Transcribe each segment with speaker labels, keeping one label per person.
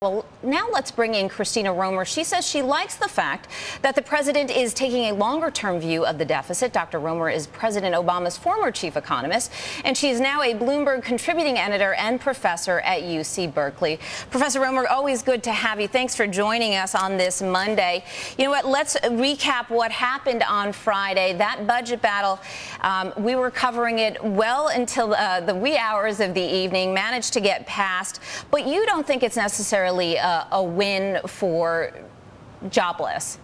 Speaker 1: Well, now let's bring in Christina Romer. She says she likes the fact that the president is taking a longer-term view of the deficit. Dr. Romer is President Obama's former chief economist, and she is now a Bloomberg contributing editor and professor at UC Berkeley. Professor Romer, always good to have you. Thanks for joining us on this Monday. You know what? Let's recap what happened on Friday. That budget battle, we were covering it well until the wee hours of the evening, managed to get passed. But you don't think it's necessarily a win for jobless?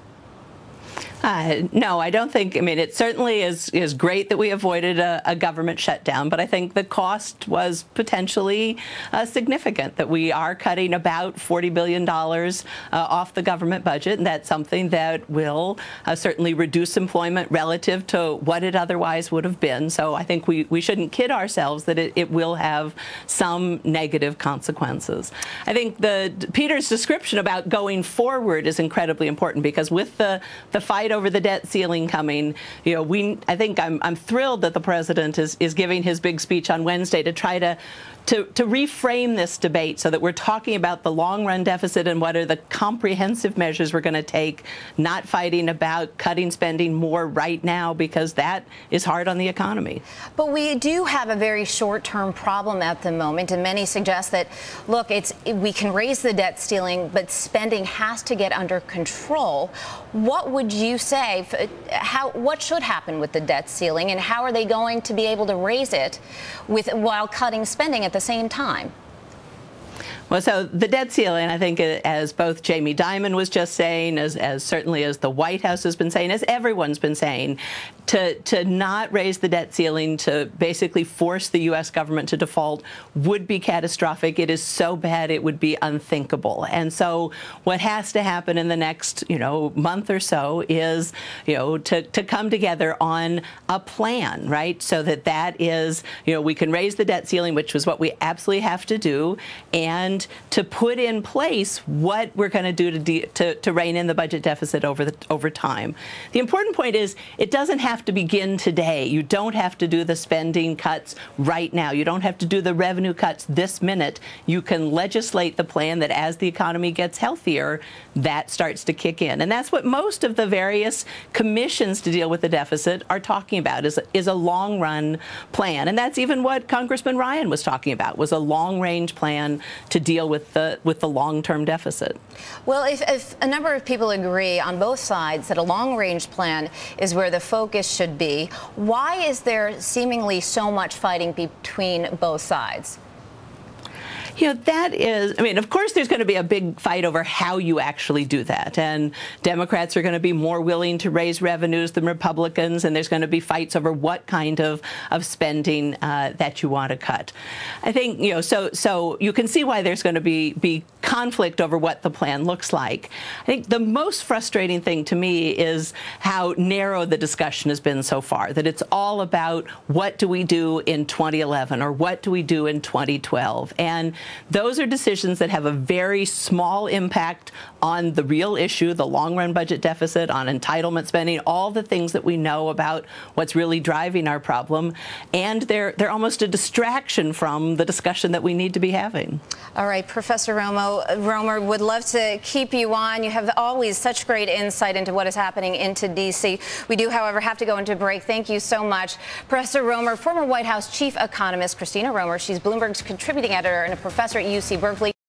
Speaker 2: No, I don't think. I mean, it certainly is great that we avoided a government shutdown, but I think the cost was potentially significant, that we are cutting about $40 billion off the government budget, and that's something that will certainly reduce employment relative to what it otherwise would have been. So I think we shouldn't kid ourselves that it will have some negative consequences. I think Peter's description about going forward is incredibly important, because with the fight over the debt ceiling coming, you know, I think I'm thrilled that the president is giving his big speech on Wednesday to try to reframe this debate so that we're talking about the long-run deficit and what are the comprehensive measures we're going to take, not fighting about cutting spending more right now, because that is hard on the economy.
Speaker 1: But we do have a very short-term problem at the moment, and many suggest that, look, we can raise the debt ceiling, but spending has to get under control. What would you say, what should happen with the debt ceiling, and how are they going to be able to raise it while cutting spending at the same time?
Speaker 2: Well, so the debt ceiling, I think, as both Jamie Dimon was just saying, as certainly as the White House has been saying, as everyone's been saying, to not raise the debt ceiling, to basically force the U.S. government to default, would be catastrophic. It is so bad it would be unthinkable. And so what has to happen in the next, month or so is, to come together on a plan, right? So that is, we can raise the debt ceiling, which was what we absolutely have to do, and to put in place what we're going to do to rein in the budget deficit over time. The important point is it doesn't have to begin today. You don't have to do the spending cuts right now. You don't have to do the revenue cuts this minute. You can legislate the plan that as the economy gets healthier, that starts to kick in. And that's what most of the various commissions to deal with the deficit are talking about, is a long-run plan. And that's even what Congressman Ryan was talking about, was a long-range plan to deal with the long-term deficit.
Speaker 1: Well, if a number of people agree on both sides that a long-range plan is where the focus should be, why is there seemingly so much fighting between both sides?
Speaker 2: That is, of course, there's going to be a big fight over how you actually do that. And Democrats are going to be more willing to raise revenues than Republicans, and there's going to be fights over what kind of spending that you want to cut. I think, so you can see why there's going to be conflict over what the plan looks like. I think the most frustrating thing to me is how narrow the discussion has been so far, that it's all about what do we do in 2011 or what do we do in 2012. And those are decisions that have a very small impact on the real issue, the long-run budget deficit, on entitlement spending, all the things that we know about what's really driving our problem. And they're almost a distraction from the discussion that we need to be having.
Speaker 1: All right, Professor Romer, would love to keep you on. You have always such great insight into what is happening into D.C. We do, however, have to go into break. Thank you so much. Professor Romer, former White House chief economist Christina Romer. She's Bloomberg's contributing editor and a professor at UC Berkeley.